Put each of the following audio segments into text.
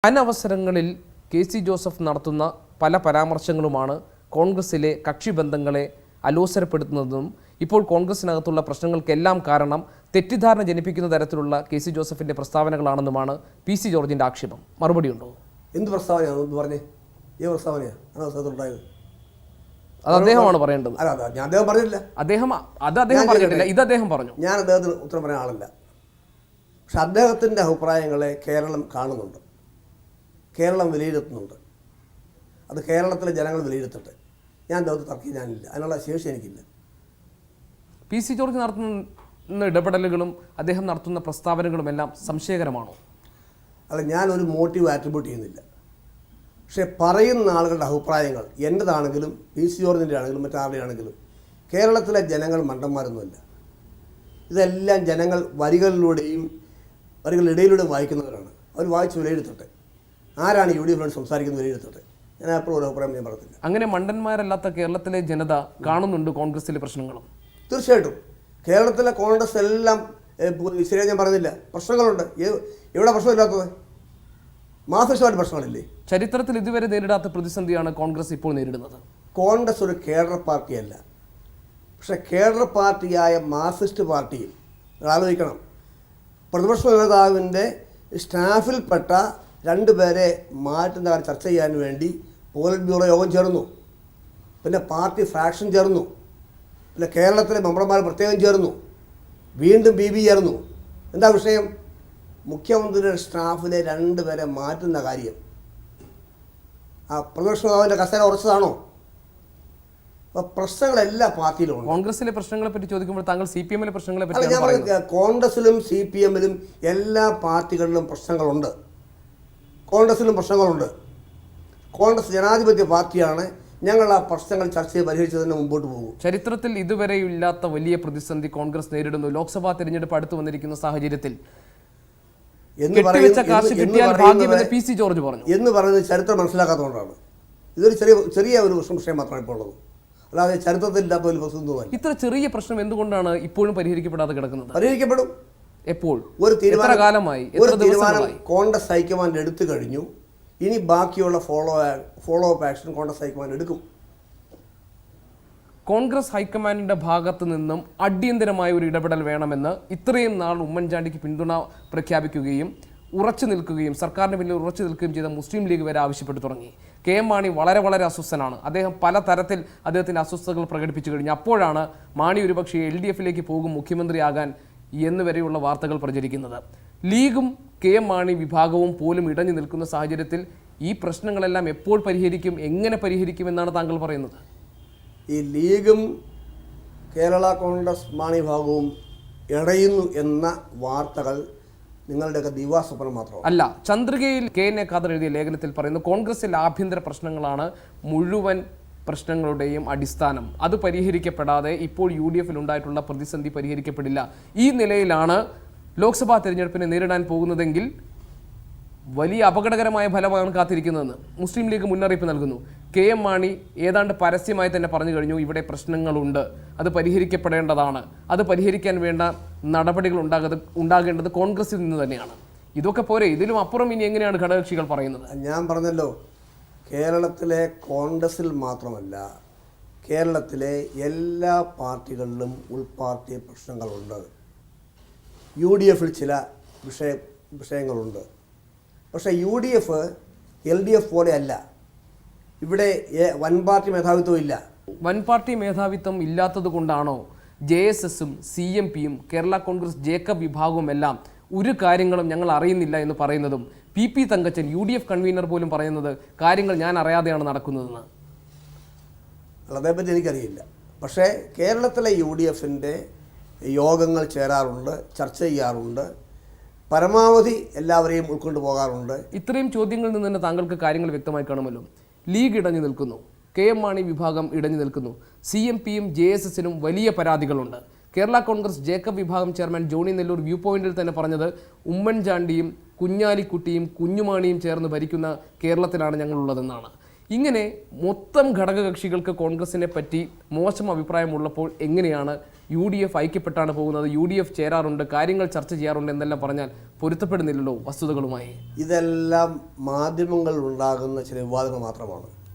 അനവസരങ്ങളിൽ K C. Joseph നടത്തുന്ന പല പരാമർശങ്ങളുമാണ് കോൺഗ്രസിലെ കക്ഷിബന്ധങ്ങളെ അലോസരപ്പെടുത്തുന്നതും ഇപ്പോൾ കോൺഗ്രസിനകത്തുള്ള പ്രശ്നങ്ങൾക്കെല്ലാം കാരണം തെറ്റിദ്ധാരണ ജനിപ്പിക്കുന്ന തരത്തിലുള്ള കെ.സി. ജോസഫിൻ്റെ പ്രസ്താവനകളാണെന്നുമാണ് പി.സി. ജോർജിൻ്റെ ആക്ഷേപം. മറുപടിയുണ്ടോ? എന്ത് പ്രസ്താവനയാണ് പറഞ്ഞേ? ഈ പ്രസ്താവനയാണ് അനവസരത്തിലുണ്ടായത്? അത് അദ്ദേഹമാണ് പറയേണ്ടത്. ഞാൻ അദ്ദേഹം പറഞ്ഞില്ല. അദ്ദേഹം പറഞ്ഞിട്ടില്ല, ഇത് അദ്ദേഹം പറഞ്ഞു. ഞാൻ അദ്ദേഹത്തിന് ഉത്തരം പറയാൻ ആളല്ല. പക്ഷെ അദ്ദേഹത്തിൻ്റെ അഭിപ്രായങ്ങളെ കേരളം കാണുന്നുണ്ട്, കേരളം വിലയിരുത്തുന്നുണ്ട്. അത് കേരളത്തിലെ ജനങ്ങൾ വിലയിരുത്തട്ടെ. ഞാൻ അദ്ദേഹത്തെ തർക്കിക്കാനില്ല, അതിനുള്ള ശേഷി എനിക്കില്ല. പി.സി. ജോർജ് നടത്തുന്ന ഇടപെടലുകളും അദ്ദേഹം നടത്തുന്ന പ്രസ്താവനകളുമെല്ലാം സംശയകരമാണോ? അല്ല, ഞാനൊരു മോട്ടീവ് ആട്രിബ്യൂട്ട് ചെയ്യുന്നില്ല. പക്ഷേ പറയുന്ന ആളുകളുടെ അഭിപ്രായങ്ങൾ എൻ്റെതാണെങ്കിലും പി.സി. ജോർജിൻ്റെ ആണെങ്കിലും മറ്റാരുടെ ആണെങ്കിലും കേരളത്തിലെ ജനങ്ങൾ മണ്ടന്മാരൊന്നുമല്ല. ഇതെല്ലാം ജനങ്ങൾ വരികളിടയിലൂടെയും വായിക്കുന്നവരാണ്. അവർ വായിച്ച് വിലയിരുത്തട്ടെ. ആരാണ് യു ഡി എഫിനോട് സംസാരിക്കുന്നത് വിലയിരുത്തട്ടെ. ഞാൻ എപ്പോഴും ഒരു അഭിപ്രായം ഞാൻ പറഞ്ഞില്ല. അങ്ങനെ മണ്ടന്മാരല്ലാത്ത കേരളത്തിലെ ജനത കാണുന്നുണ്ട് കോൺഗ്രസിലെ പ്രശ്നങ്ങളും. തീർച്ചയായിട്ടും കേരളത്തിലെ കോൺഗ്രസ് എല്ലാം ശരിയായി ഞാൻ പറഞ്ഞില്ല, പ്രശ്നങ്ങളുണ്ട്. എവിടെ പ്രശ്നമില്ലാത്തത്? മാർക്സിസ്റ്റുമായിട്ട് പ്രശ്നങ്ങളില്ലേ? ചരിത്രത്തിൽ ഇതുവരെ നേരിടാത്ത പ്രതിസന്ധിയാണ് കോൺഗ്രസ് ഇപ്പോൾ നേരിടുന്നത്. കോൺഗ്രസ് ഒരു കേഡർ പാർട്ടിയല്ല. പക്ഷെ കേഡർ പാർട്ടിയായ മാർക്സിസ്റ്റ് പാർട്ടിയിൽ ആലോചിക്കണം, പ്രതിപക്ഷ നേതാവിൻ്റെ സ്റ്റാഫിൽപ്പെട്ട 2 പേരെ മാറ്റുന്ന കാര്യം ചർച്ച ചെയ്യാൻ വേണ്ടി പോളിറ്റ് ബ്യൂറോ യോഗം ചേർന്നു. പിന്നെ പാർട്ടി ഫ്രാക്ഷൻ ചേർന്നു. പിന്നെ കേരളത്തിലെ മെമ്പർമാർ പ്രത്യേകം ചേർന്നു. വീണ്ടും BB ചേർന്നു. എന്താ വിഷയം? മുഖ്യമന്ത്രിയുടെ സ്റ്റാഫിലെ 2 പേരെ മാറ്റുന്ന കാര്യം ആ പ്രതിപക്ഷ നേതാവിൻ്റെ കസേര ഉറച്ചതാണോ? അപ്പോൾ പ്രശ്നങ്ങളെല്ലാ പാർട്ടിയിലും ഉണ്ട്. കോൺഗ്രസിലെ പ്രശ്നങ്ങളെ പറ്റി ചോദിക്കുമ്പോൾ താങ്കൾ CPM-ലെ പ്രശ്നങ്ങളെ പറ്റി ഞാൻ പറയുന്നത്, കോൺഗ്രസിലും CPM-ലും എല്ലാ പാർട്ടികളിലും പ്രശ്നങ്ങളുണ്ട്. കോൺഗ്രസിലും പ്രശ്നങ്ങളുണ്ട്. കോൺഗ്രസ് ജനാധിപത്യ പാർട്ടിയാണ്. ഞങ്ങൾ ആ പ്രശ്നങ്ങൾ ചർച്ച ചെയ്ത് പരിഹരിച്ച് തന്നെ മുമ്പോട്ട് പോകും. ചരിത്രത്തിൽ ഇതുവരെ ഇല്ലാത്ത വലിയ പ്രതിസന്ധി കോൺഗ്രസ് നേരിടുന്നു. ലോക്സഭാ തെരഞ്ഞെടുപ്പ് അടുത്ത് വന്നിരിക്കുന്ന സാഹചര്യത്തിൽ എന്ന് പറയുന്നത് ചരിത്രം മനസ്സിലാക്കാത്തതുകൊണ്ടാണ്. ഇതൊരു ചെറിയ ഒരു വിഷയം മാത്രമാണ് ഇപ്പോൾ ഉള്ളത്. അല്ലാതെ ചരിത്രത്തിൽ ഇല്ലാത്ത ഒരു പ്രശ്നം. ഇത്ര ചെറിയ പ്രശ്നം എന്തുകൊണ്ടാണ് ഇപ്പോഴും പരിഹരിക്കപ്പെടാതെ കിടക്കുന്നത്? പരിഹരിക്കപ്പെടും. എപ്പോൾ? ഒരു തീരുമാനം കോൺഗ്രസ് ഹൈക്കമാൻഡ് എടുത്തു കഴിഞ്ഞു. ഇനി ബാക്കിയുള്ള follow up action Congress high command എടുക്കും. കോൺഗ്രസ് ഹൈക്കമാൻഡിന്റെ ഭാഗത്തു നിന്നും അടിയന്തരമായ ഒരു ഇടപെടൽ വേണമെന്ന് ഇത്രയും നാൾ ഉമ്മൻചാണ്ടിക്ക് പിന്തുണ പ്രഖ്യാപിക്കുകയും ഉറച്ചു നിൽക്കുകയും സർക്കാരിന് പിന്നിൽ ഉറച്ചു നിൽക്കുകയും ചെയ്ത മുസ്ലിം ലീഗ് വരെ ആവശ്യപ്പെട്ടു തുടങ്ങി. KM മാണി വളരെ അസ്വസ്ഥനാണ്. അദ്ദേഹം പലതരത്തിൽ അദ്ദേഹത്തിൻ്റെ അസ്വസ്ഥതകൾ പ്രകടിപ്പിച്ചു കഴിഞ്ഞു. അപ്പോഴാണ് മാണി ഒരുപക്ഷെ LDF-ലേക്ക് പോകും മുഖ്യമന്ത്രിയാകാൻ എന്നുവരെയുള്ള വാർത്തകൾ പ്രചരിക്കുന്നത്. ലീഗും KM മാണി വിഭാഗവും പോലും ഇടഞ്ഞു നിൽക്കുന്ന സാഹചര്യത്തിൽ ഈ പ്രശ്നങ്ങളെല്ലാം എപ്പോൾ പരിഹരിക്കും, എങ്ങനെ പരിഹരിക്കുമെന്നാണ് താങ്കൾ പറയുന്നത്? ഈ ലീഗും കേരള കോൺഗ്രസ് മാണി വിഭാഗവും ഇടയുന്നു എന്ന വാർത്തകൾ നിങ്ങളുടെയൊക്കെ ദിവാസ്വപ്നം മാത്രമാണ്. അല്ല, ചന്ദ്രികയിൽ KN ഖാദർ എഴുതിയ ലേഖനത്തിൽ പറയുന്നു കോൺഗ്രസിലെ ആഭ്യന്തര പ്രശ്നങ്ങളാണ് മുഴുവൻ പ്രശ്നങ്ങളുടെയും അടിസ്ഥാനം. അത് പരിഹരിക്കപ്പെടാതെ ഇപ്പോൾ UDF-ൽ ഉണ്ടായിട്ടുള്ള പ്രതിസന്ധി പരിഹരിക്കപ്പെടില്ല. ഈ നിലയിലാണ് ലോക്സഭാ തെരഞ്ഞെടുപ്പിനെ നേരിടാൻ പോകുന്നതെങ്കിൽ വലിയ അപകടകരമായ ഫലമാണ് കാത്തിരിക്കുന്നതെന്ന് മുസ്ലിം ലീഗ് മുന്നറിയിപ്പ് നൽകുന്നു. KM മാണി ഏതാണ്ട് പരസ്യമായി തന്നെ പറഞ്ഞു കഴിഞ്ഞു, ഇവിടെ പ്രശ്നങ്ങളുണ്ട്, അത് പരിഹരിക്കപ്പെടേണ്ടതാണ്, അത് പരിഹരിക്കാൻ വേണ്ട നടപടികൾ ഉണ്ടാകേണ്ടത് കോൺഗ്രസിൽ നിന്ന് തന്നെയാണ്. ഇതൊക്കെ പോരെ, ഇതിലും അപ്പുറം ഇനി എങ്ങനെയാണ് ഘടകകക്ഷികൾ പറയുന്നത്? ഞാൻ പറഞ്ഞല്ലോ, കേരളത്തിലെ കോൺഗ്രസിൽ മാത്രമല്ല കേരളത്തിലെ എല്ലാ പാർട്ടികളിലും ഉൾപാർട്ടി പ്രശ്നങ്ങളുണ്ട്. UDF-ൽ ചില വിഷയങ്ങളുണ്ട്. പക്ഷേ UDF LDF പോലെയല്ല. ഇവിടെ വൻ പാർട്ടി മേധാവിത്വം ഇല്ല. വൻ പാർട്ടി മേധാവിത്വം ഇല്ലാത്തത് കൊണ്ടാണോ JSS-ഉം CMP-യും കേരള കോൺഗ്രസ് ജേക്കബ് വിഭാഗവും എല്ലാം ഒരു കാര്യങ്ങളും ഞങ്ങൾ അറിയുന്നില്ല എന്ന് പറയുന്നതും PP തങ്കച്ചൻ UDF കൺവീനർ പോലും പറയുന്നത് കാര്യങ്ങൾ ഞാൻ അറിയാതെയാണ് നടക്കുന്നതെന്ന്? അതേപ്പറ്റി എനിക്കറിയില്ല. പക്ഷേ കേരളത്തിലെ UDF-ൻ്റെ യോഗങ്ങൾ ചേരാറുണ്ട്, ചർച്ച ചെയ്യാറുണ്ട്, പരമാവധി എല്ലാവരെയും ഉൾക്കൊണ്ടു പോകാറുണ്ട്. ഇത്രയും ചോദ്യങ്ങളിൽ നിന്ന് തന്നെ താങ്കൾക്ക് കാര്യങ്ങൾ വ്യക്തമായി കാണുമല്ലോ. ലീഗ് ഇടഞ്ഞു നിൽക്കുന്നു, KM മാണി വിഭാഗം ഇടഞ്ഞു നിൽക്കുന്നു, CMP-യും JSS-നും വലിയ പരാതികളുണ്ട്. കേരള കോൺഗ്രസ് ജേക്കബ് വിഭാഗം ചെയർമാൻ ജോണി നെല്ലൂർ വ്യൂ പോയിന്റിൽ തന്നെ പറഞ്ഞത് ഉമ്മൻചാണ്ടിയും കുഞ്ഞാലിക്കുട്ടിയും കുഞ്ഞുമാണിയും ചേർന്ന് ഭരിക്കുന്ന കേരളത്തിലാണ് ഞങ്ങളുള്ളതെന്നാണ്. ഇങ്ങനെ മൊത്തം ഘടകകക്ഷികൾക്ക് കോൺഗ്രസിനെ പറ്റി മോശം അഭിപ്രായമുള്ളപ്പോൾ എങ്ങനെയാണ് UDF ഐക്യപ്പെട്ടാണ് പോകുന്നത്, UDF ചേരാറുണ്ട്, കാര്യങ്ങൾ ചർച്ച ചെയ്യാറുണ്ട് എന്നെല്ലാം പറഞ്ഞാൽ പൊരുത്തപ്പെടുന്നില്ലല്ലോ വസ്തുതകളുമായി? ഇതെല്ലാം മാധ്യമങ്ങളിൽ ഉണ്ടാകുന്ന ചില വിവാദങ്ങൾ മാത്രമാണ്.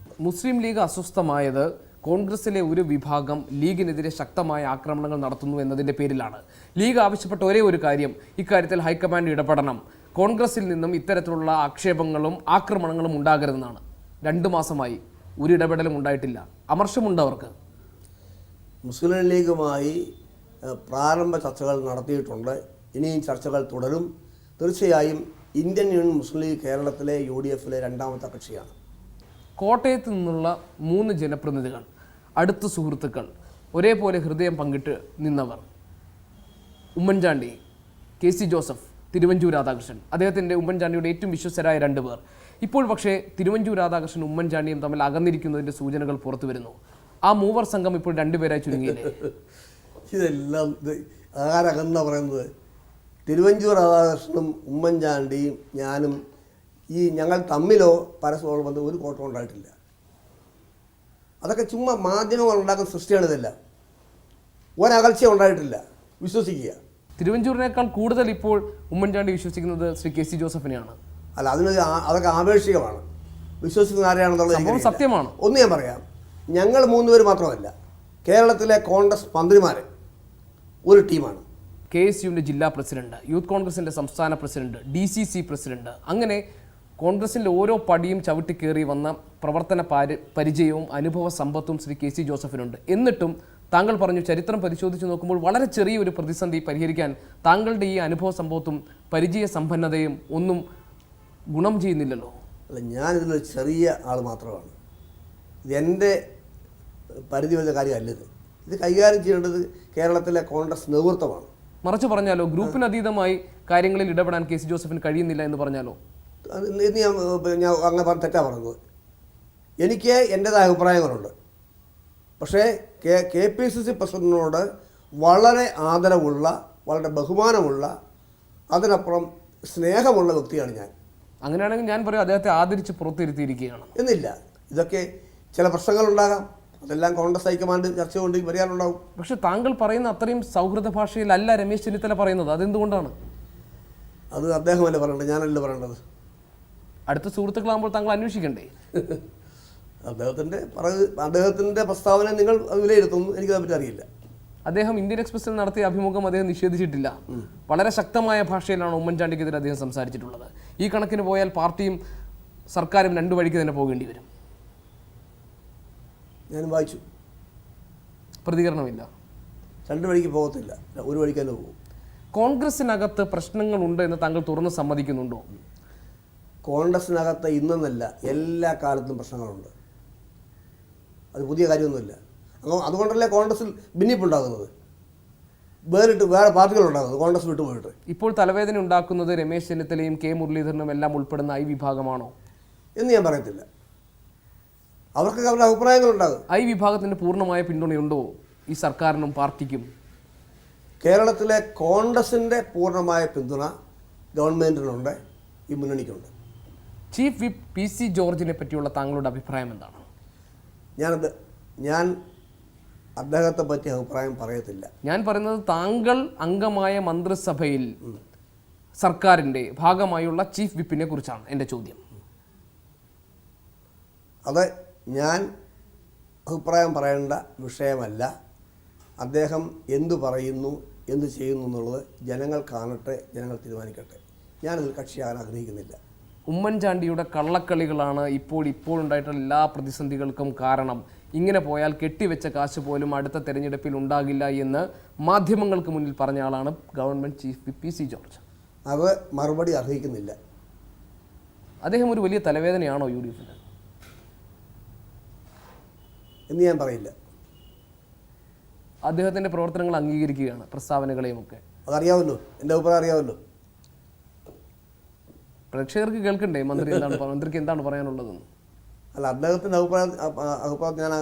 മുസ്ലിം ലീഗ് അസ്വസ്ഥമായത് കോൺഗ്രസിലെ ഒരു വിഭാഗം ലീഗിനെതിരെ ശക്തമായ ആക്രമണങ്ങൾ നടത്തുന്നു എന്നതിൻ്റെ പേരിലാണ്. ലീഗ് ആവശ്യപ്പെട്ട ഒരേ ഒരു കാര്യം, ഇക്കാര്യത്തിൽ ഹൈക്കമാൻഡ് ഇടപെടണം, കോൺഗ്രസിൽ നിന്നും ഇത്തരത്തിലുള്ള ആക്ഷേപങ്ങളും ആക്രമണങ്ങളും ഉണ്ടാകരുതെന്നാണ്. 2 മാസമായി ഒരു ഇടപെടലും ഉണ്ടായിട്ടില്ല. അമർഷമുണ്ട് അവർക്ക്. മുസ്ലിം ലീഗുമായി പ്രാരംഭ ചർച്ചകൾ നടത്തിയിട്ടുണ്ട്. ഇനിയും ചർച്ചകൾ തുടരും. തീർച്ചയായും ഇന്ത്യൻ യൂണിയൻ മുസ്ലിം ലീഗ് കേരളത്തിലെ UDFിലെ രണ്ടാമത്തെ കക്ഷിയാണ്. കോട്ടയത്ത് നിന്നുള്ള 3 ജനപ്രതിനിധികൾ, അടുത്ത സുഹൃത്തുക്കൾ, ഒരേപോലെ ഹൃദയം പങ്കിട്ട് നിന്നവർ, ഉമ്മൻചാണ്ടി, KC ജോസഫ്, തിരുവഞ്ചൂർ രാധാകൃഷ്ണൻ, അദ്ദേഹത്തിൻ്റെ ഉമ്മൻചാണ്ടിയുടെ ഏറ്റവും വിശ്വസ്തരായ 2 പേർ. ഇപ്പോൾ പക്ഷേ തിരുവഞ്ചൂർ രാധാകൃഷ്ണൻ ഉമ്മൻചാണ്ടിയും തമ്മിൽ അകന്നിരിക്കുന്നതിൻ്റെ സൂചനകൾ പുറത്തു വരുന്നു. ആ മൂവർ സംഘം ഇപ്പോൾ 2 പേരായി ചുരുങ്ങിയില്ലേ? ഇതെല്ലാം ആരകന്ന പറയുന്നത് തിരുവഞ്ചൂർ രാധാകൃഷ്ണനും ഉമ്മൻചാണ്ടിയും ഞാനും ഞങ്ങൾ തമ്മിലോ പരസ്പരം ബന്ധം ഒരു കോട്ടം ഉണ്ടായിട്ടില്ല. അതൊക്കെ ചുമ്മാ മാധ്യമങ്ങൾ ഉണ്ടാക്കുന്ന സൃഷ്ടിയാണ്. ഇതെല്ലാം ഒരകൽച്ച ഉണ്ടായിട്ടില്ല, വിശ്വസിക്കുക. തിരുവഞ്ചൂരിനേക്കാൾ കൂടുതൽ ഇപ്പോൾ ഉമ്മൻചാണ്ടി വിശ്വസിക്കുന്നത് ശ്രീ KC ജോസഫിനെയാണ്. അല്ല, അതൊക്കെ ആപേക്ഷികമാണ്. വിശ്വസിക്കുന്ന ആരെയാണെന്നുള്ളത് സത്യമാണ്. ഒന്ന് ഞാൻ പറയാം. ഞങ്ങൾ 3 പേര് മാത്രമല്ല, കേരളത്തിലെ കോൺഗ്രസ് മന്ത്രിമാരെ ഒരു ടീമാണ്. KSUവിൻ്റെ ജില്ലാ പ്രസിഡന്റ്, യൂത്ത് കോൺഗ്രസിൻ്റെ സംസ്ഥാന പ്രസിഡന്റ്, DCC പ്രസിഡന്റ്, അങ്ങനെ കോൺഗ്രസിൻ്റെ ഓരോ പടിയും ചവിട്ടിക്കേറി വന്ന പ്രവർത്തന പരിചയവും അനുഭവ സമ്പത്തും ശ്രീ KC ജോസഫിനുണ്ട്. എന്നിട്ടും താങ്കൾ പറഞ്ഞു, ചരിത്രം പരിശോധിച്ച് നോക്കുമ്പോൾ വളരെ ചെറിയൊരു പ്രതിസന്ധി പരിഹരിക്കാൻ താങ്കളുടെ ഈ അനുഭവ സമ്പത്തും പരിചയ സമ്പന്നതയും ഒന്നും ഗുണം ചെയ്യുന്നില്ലല്ലോ. അല്ല, ഞാനിതിലൊരു ചെറിയ ആൾ മാത്രമാണ്. ഇതെൻ്റെ പരിധി വന്ന കാര്യമല്ലത്. ഇത് കൈകാര്യം ചെയ്യേണ്ടത് കേരളത്തിലെ കോൺഗ്രസ് നേതൃത്വമാണ്. മറിച്ച് പറഞ്ഞാലോ, ഗ്രൂപ്പിനതീതമായി കാര്യങ്ങളിൽ ഇടപെടാൻ KC ജോസഫിന് കഴിയുന്നില്ല എന്ന് പറഞ്ഞാലോ? ഇന്ന് ഞാൻ അങ്ങനെ തെറ്റാ പറഞ്ഞത്. എനിക്ക് എൻ്റേതായ അഭിപ്രായങ്ങളുണ്ട്. പക്ഷേ KPCC പ്രസിഡന്റിനോട് വളരെ ആദരവുള്ള, വളരെ ബഹുമാനമുള്ള, അതിനപ്പുറം സ്നേഹമുള്ള വ്യക്തിയാണ് ഞാൻ. അങ്ങനെയാണെങ്കിൽ ഞാൻ പറയും അദ്ദേഹത്തെ ആദരിച്ച് പുറത്തിരുത്തിയിരിക്കുകയാണ് എന്നില്ല. ഇതൊക്കെ ചില പ്രശ്നങ്ങളുണ്ടാകാം. അതെല്ലാം കോൺഗ്രസ് ഹൈക്കമാൻഡ് ചർച്ച കൊണ്ട് വരാനുണ്ടാവും. പക്ഷെ താങ്കൾ പറയുന്ന അത്രയും സൗഹൃദ ഭാഷയിലല്ല രമേശ് ചെന്നിത്തല പറയുന്നത്. അതെന്തുകൊണ്ടാണ്? അത് അദ്ദേഹമല്ലേ പറയേണ്ടത്, ഞാനല്ലേ പറയേണ്ടത്. അടുത്ത സുഹൃത്തുക്കളാകുമ്പോൾ താങ്കൾ അന്വേഷിക്കണ്ടേ? അദ്ദേഹത്തിൻ്റെ പ്രസ്താവന നിങ്ങൾ വിലയിരുത്തുന്നു, എനിക്കതിനെ പറ്റി അറിയില്ല. അദ്ദേഹം ഇന്ത്യൻ എക്സ്പ്രസിൽ നടത്തിയ അഭിമുഖം അദ്ദേഹം നിഷേധിച്ചിട്ടില്ല. വളരെ ശക്തമായ ഭാഷയിലാണ് ഉമ്മൻചാണ്ടിക്കെതിരെ അദ്ദേഹം സംസാരിച്ചിട്ടുള്ളത്. ഈ കണക്കിന് പോയാൽ പാർട്ടിയും സർക്കാരും 2 വഴിക്ക് തന്നെ പോകേണ്ടി വരും. ഞാൻ വായിച്ചു. പ്രതികരണമില്ല. 2 വഴിക്ക് പോകത്തില്ല, ഒരു വഴിക്ക് തന്നെ പോകും. കോൺഗ്രസിനകത്ത് പ്രശ്നങ്ങളുണ്ട് എന്ന് താങ്കൾ തുറന്ന് സമ്മതിക്കുന്നുണ്ടോ? കോൺഗ്രസിനകത്ത് ഇന്നെന്നല്ല, എല്ലാ കാലത്തും പ്രശ്നങ്ങളുണ്ട്. അത് പുതിയ കാര്യമൊന്നുമില്ല. അതുകൊണ്ടല്ലേ കോൺഗ്രസിൽ ഭിന്നിപ്പുണ്ടാകുന്നത്, വേറെ പാർട്ടികളുണ്ടാകുന്നത്, കോൺഗ്രസ് വിട്ടുപോയിട്ട്. ഇപ്പോൾ തലവേദന ഉണ്ടാക്കുന്നത് രമേശ് ചെന്നിത്തലയും K മുരളീധരനും എല്ലാം ഉൾപ്പെടുന്ന I വിഭാഗമാണോ എന്ന് ഞാൻ പറയത്തില്ല. അവർക്ക് അവരുടെ അഭിപ്രായങ്ങളുണ്ടാകും. I വിഭാഗത്തിൻ്റെ പൂർണ്ണമായ പിന്തുണയുണ്ടോ ഈ സർക്കാരിനും പാർട്ടിക്കും? കേരളത്തിലെ കോൺഗ്രസിൻ്റെ പൂർണ്ണമായ പിന്തുണ ഗവൺമെൻറ്റിനുണ്ട്, ഈ മുന്നണിക്കുണ്ട്. ചീഫ് വിപ്പ് PC ജോർജിനെ പറ്റിയുള്ള താങ്കളുടെ അഭിപ്രായം എന്താണ്? ഞാൻ അദ്ദേഹത്തെ പറ്റി അഭിപ്രായം പറയത്തില്ല. ഞാൻ പറയുന്നത് താങ്കൾ അംഗമായ മന്ത്രിസഭയിൽ സർക്കാരിൻ്റെ ഭാഗമായുള്ള ചീഫ് വിപ്പിനെ കുറിച്ചാണ് എൻ്റെ ചോദ്യം. അത് ഞാൻ അഭിപ്രായം പറയേണ്ട വിഷയമല്ല. അദ്ദേഹം എന്തു പറയുന്നു, എന്ത് ചെയ്യുന്നു എന്നുള്ളത് ജനങ്ങൾ കാണട്ടെ, ജനങ്ങൾ തീരുമാനിക്കട്ടെ. ഞാനതിൽ കക്ഷിയാകാൻ ആഗ്രഹിക്കുന്നില്ല. ഉമ്മൻചാണ്ടിയുടെ കള്ളക്കളികളാണ് ഇപ്പോഴുണ്ടായിട്ടുള്ള എല്ലാ പ്രതിസന്ധികൾക്കും കാരണം. ഇങ്ങനെ പോയാൽ കെട്ടിവെച്ച കാശ് പോലും അടുത്ത തെരഞ്ഞെടുപ്പിൽ ഉണ്ടാകില്ല എന്ന് മാധ്യമങ്ങൾക്ക് മുന്നിൽ പറഞ്ഞ ആളാണ് government chief whip PC George. അത് മറുപടി അർഹിക്കുന്നില്ല. അദ്ദേഹം ഒരു വലിയ തലവേദനയാണോ UDFിന് എന്ന് ഞാൻ പറയില്ല. അദ്ദേഹത്തിൻ്റെ പ്രവർത്തനങ്ങൾ അംഗീകരിക്കുകയാണ്, പ്രസ്താവനകളെയും ഒക്കെ. അതറിയാമല്ലോ, എൻ്റെ അഭിപ്രായം അറിയാമല്ലോ. പ്രേക്ഷകർക്ക് കേൾക്കണ്ടേ മന്ത്രിക്ക് എന്താണ് പറയാനുള്ളതെന്ന്? അല്ല, അദ്ദേഹത്തിൻ്റെ അഭിപ്രായം ഞാൻ